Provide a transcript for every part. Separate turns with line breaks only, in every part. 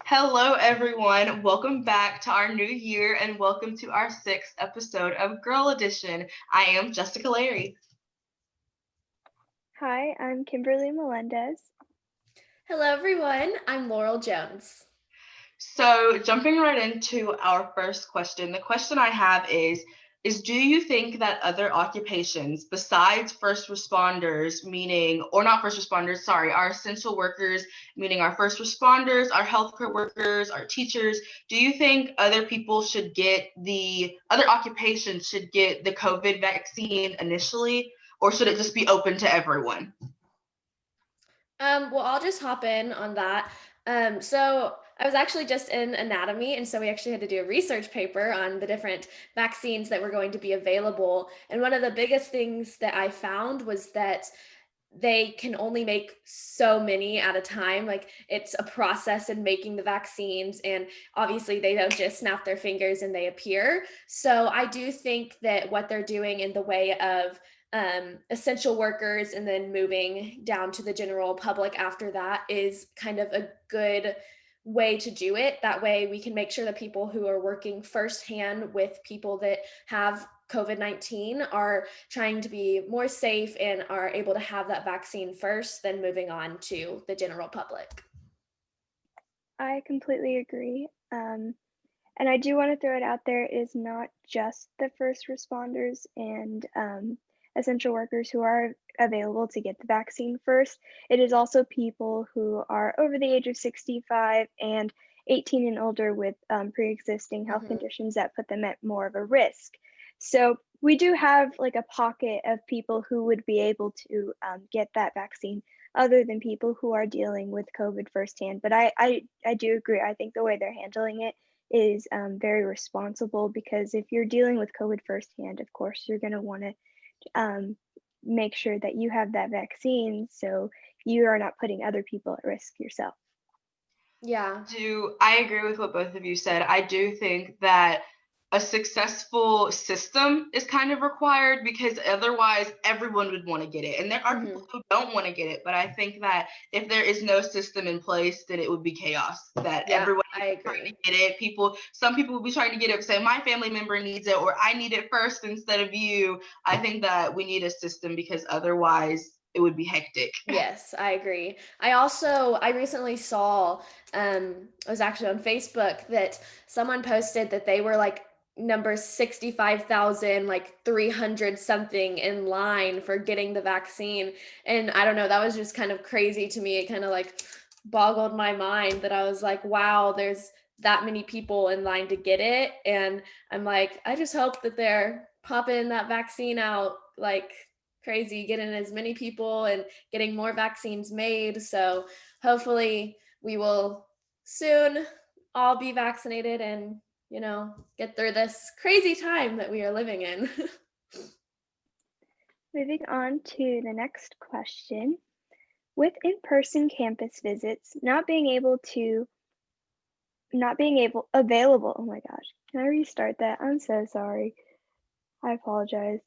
Hello, everyone. Welcome back to our new year and welcome to our sixth episode of Girl Edition. I am Jessica Larry.
Hi, I'm Kimberly Melendez.
Hello, everyone. I'm Laurel Jones.
So, jumping right into our first question, the question I have is do you think that other occupations besides first responders, meaning, or not first responders, sorry, our essential workers, meaning our first responders, our healthcare workers, our teachers, do you think other occupations should get the COVID vaccine initially, or should it just be open to everyone?
Well, I'll just hop in on that. So I was actually just in anatomy, and so we actually had to do a research paper on the different vaccines that were going to be available. And one of the biggest things that I found was that they can only make so many at a time. Like it's a process in making the vaccines, and obviously they don't just snap their fingers and they appear. So I do think that what they're doing in the way of essential workers and then moving down to the general public after that is kind of a good way to do it. That way we can make sure that people who are working firsthand with people that have COVID-19 are trying to be more safe and are able to have that vaccine first, then moving on to the general public.
I completely agree. And I do want to throw it out there, it is not just the first responders and essential workers who are available to get the vaccine first. It is also people who are over the age of 65 and 18 and older with pre-existing health
Mhm.
conditions that put them at more of a risk. So we do have like a pocket of people who would be able to get that vaccine other than people who are dealing with COVID firsthand. But I do agree. I think the way they're handling it is very responsible because if you're dealing with COVID firsthand, of course, you're going to want to make sure that you have that vaccine so you are not putting other people at risk yourself.
Yeah.
I agree with what both of you said. I do think that a successful system is kind of required because otherwise everyone would want to get it. And there are people
Mhm.
who don't want to get it, but I think that if there is no system in place, then it would be chaos. That
Yeah,
everyone
I
would be trying to
agree.
get it. Some people will be trying to get it, say my family member needs it or I need it first instead of you. I think that we need a system because otherwise it would be hectic.
Yes, I agree. I recently saw I was actually on Facebook that someone posted that they were like number 65,000 like 300 something in line for getting the vaccine, and I don't know, that was just kind of crazy to me. It kind of like boggled my mind that I was like, wow, there's that many people in line to get it, and I'm like, I just hope that they're popping that vaccine out like crazy, getting as many people and getting more vaccines made. So hopefully we will soon all be vaccinated and, get through this crazy time that we are living in.
Moving on to the next question. With in-person campus visits not being able available, oh my gosh, can I restart that? I'm so sorry. I apologize.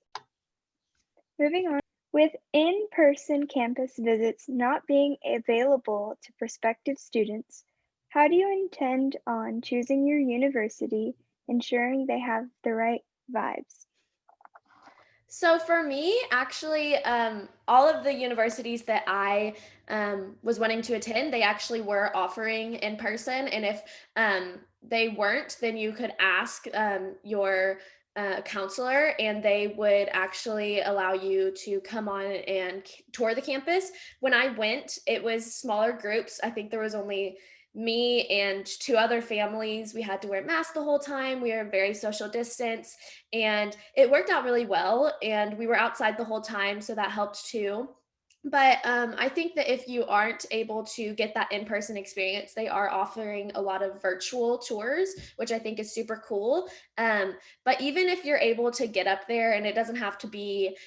Moving on. With in-person campus visits not being available to prospective students, how do you intend on choosing your university, ensuring they have the right vibes?
So for me, actually, all of the universities that I was wanting to attend, they actually were offering in person. And if they weren't, then you could ask your counselor, and they would actually allow you to come on and tour the campus. When I went, it was smaller groups. I think there was only me and two other families. We had to wear masks the whole time. We were very social distance, and it worked out really well, and we were outside the whole time, so that helped too. But I think that if you aren't able to get that in-person experience, they are offering a lot of virtual tours, which I think is super cool. But even if you're able to get up there, and it doesn't have to be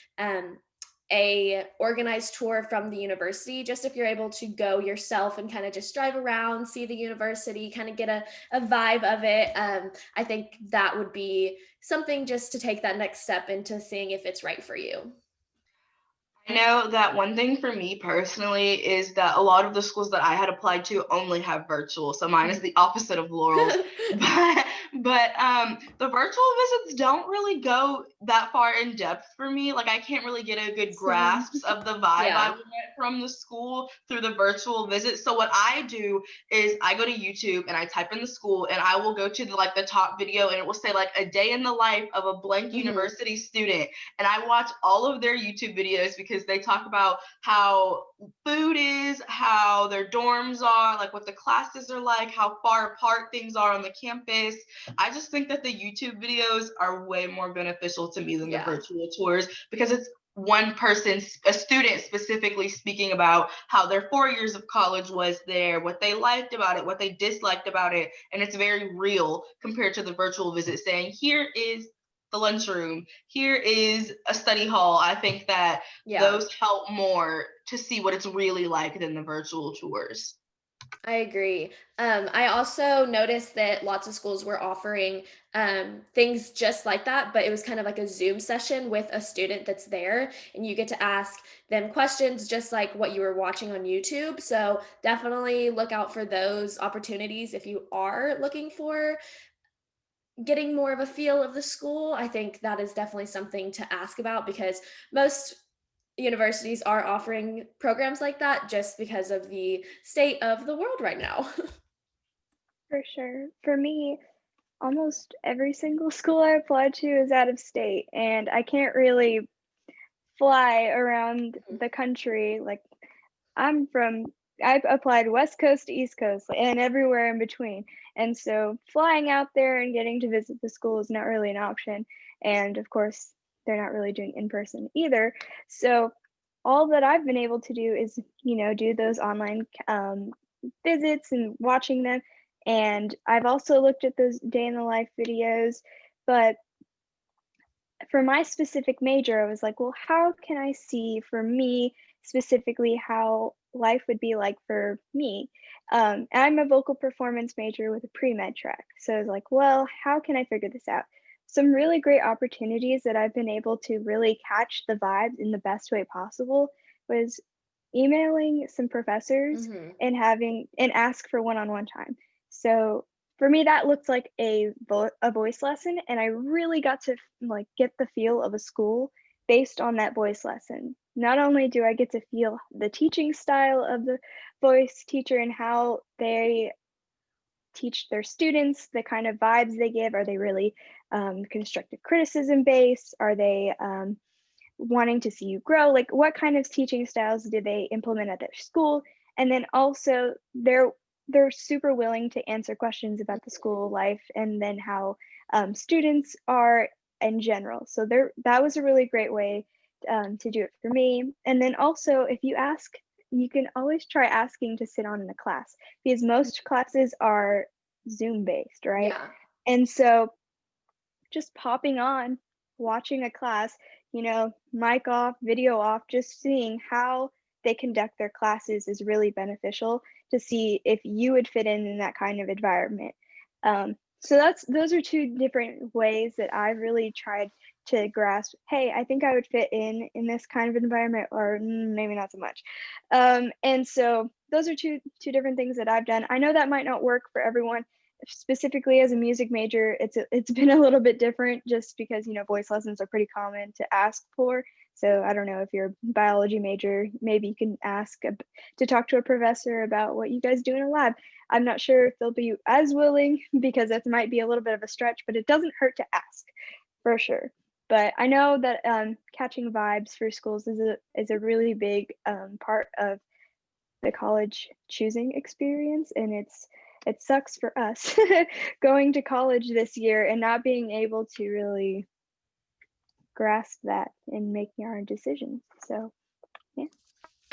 a organized tour from the university, just if you're able to go yourself and kind of just drive around, see the university, kind of get a vibe of it, I think that would be something just to take that next step into seeing if it's right for you.
I know that one thing for me personally is that a lot of the schools that I had applied to only have virtual. So mine is the opposite of Laurel's. But the virtual visits don't really go that far in depth for me. Like I can't really get a good
Same.
grasp of the vibe I
Yeah.
would get from the school through the virtual visit. So what I do is I go to YouTube and I type in the school and I will go to the top video and it will say like a day in the life of a blank
Mhm.
university student, and I watch all of their YouTube videos because they talk about how food is, how their dorms are, like what the classes are like, how far apart things are on the campus. I just think that the YouTube videos are way more beneficial to me than the
Yeah.
virtual tours because it's one person, a student specifically, speaking about how their 4 years of college was there, what they liked about it, what they disliked about it. And it's very real compared to the virtual visit saying, here is the lunchroom, here is a study hall. I think that
Yeah.
those help more to see what it's really like than the virtual tours.
I agree. I also noticed that lots of schools were offering things just like that, but it was kind of like a Zoom session with a student that's there, and you get to ask them questions just like what you were watching on YouTube. So definitely look out for those opportunities if you are looking for getting more of a feel of the school. I think that is definitely something to ask about because most universities are offering programs like that just because of the state of the world right now.
For sure. For me, almost every single school I applied to is out of state, and I can't really fly around the country. Like, I'm from I applied West Coast to East Coast and everywhere in between. And so flying out there and getting to visit the school is not really an option. And of course, they're not really doing in person either. So all that I've been able to do is, do those online visits and watching them. And I've also looked at those day in the life videos, but for my specific major, I was like, well, how can I see for me specifically how life would be like for me? I'm a vocal performance major with a pre med track. So I was like, well, how can I figure this out? Some really great opportunities that I've been able to really catch the vibes in the best way possible was emailing some professors
Mhm.
and having and ask for one-on-one time. So for me, that looked like a voice lesson, and I really got to like get the feel of a school based on that voice lesson. Not only do I get to feel the teaching style of the voice teacher and how they teach their students, the kind of vibes they give. Are they really constructive criticism based? Are they wanting to see you grow? Like, what kind of teaching styles do they implement at their school? And then also, they're super willing to answer questions about the school life and then how students are in general. So that was a really great way to do it for me. And then also, if you ask, you can always try asking to sit on in a class because most classes are Zoom based, right?
Yeah.
And so just popping on, watching a class, mic off, video off, just seeing how they conduct their classes is really beneficial to see if you would fit in that kind of environment. So those are two different ways that I've really tried to grasp. Hey, I think I would fit in this kind of environment, or maybe not so much. And so those are two different things that I've done. I know that might not work for everyone, specifically as a music major. It's been a little bit different just because voice lessons are pretty common to ask for. So I don't know, if you're a biology major, maybe you can ask to talk to a professor about what you guys do in a lab. I'm not sure if they'll be as willing because that might be a little bit of a stretch, but it doesn't hurt to ask for sure. But I know that catching vibes for schools is a really big part of the college choosing experience, and it sucks for us going to college this year and not being able to really grasp that and making our own decisions. So yeah.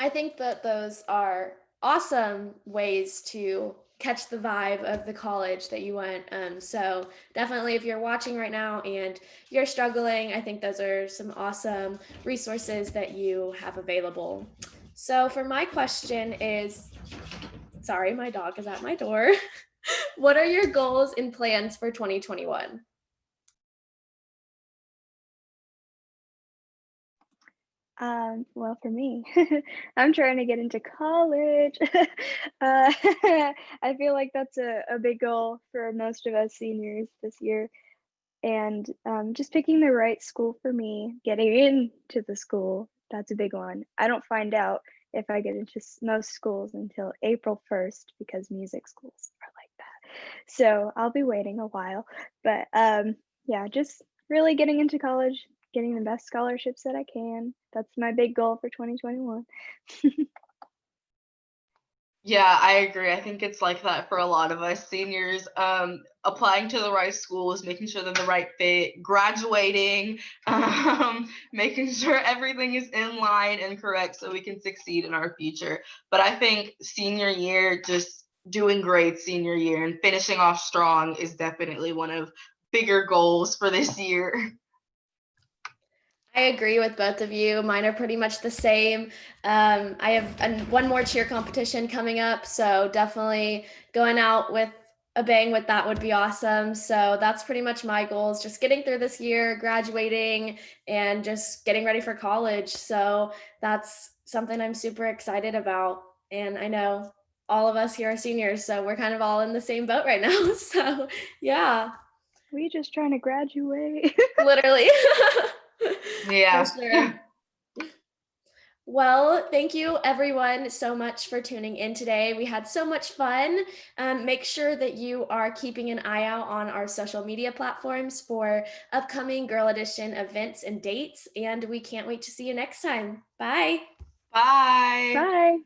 I think that those are awesome ways to catch the vibe of the college that you went. So definitely, if you're watching right now and you're struggling, I think those are some awesome resources that you have available. So for my question is, sorry, my dog is at my door. What are your goals and plans for 2021?
Well, for me, I'm trying to get into college. I feel like that's a big goal for most of us seniors this year. And just picking the right school for me, getting into the school, that's a big one. I don't find out if I get into most schools until April 1st because music schools are like that. So I'll be waiting a while. But yeah, just really getting into college, getting the best scholarships that I can. That's my big goal for 2021.
Yeah, I agree. I think it's like that for a lot of us seniors. Applying to the right schools, making sure they're the right fit, graduating, making sure everything is in line and correct so we can succeed in our future. But I think senior year, just doing great senior year and finishing off strong is definitely one of bigger goals for this year.
I agree with both of you. Mine are pretty much the same. I have one more cheer competition coming up, so definitely going out with a bang with that would be awesome. So that's pretty much my goals, just getting through this year, graduating, and just getting ready for college. So that's something I'm super excited about. And I know all of us here are seniors, so we're kind of all in the same boat right now. So yeah,
We just trying to graduate.
literally. For
Yeah.
sure. Well, thank you everyone so much for tuning in today. We had so much fun. Make sure that you are keeping an eye out on our social media platforms for upcoming Girl Edition events and dates. And we can't wait to see you next time. Bye.
Bye.
Bye.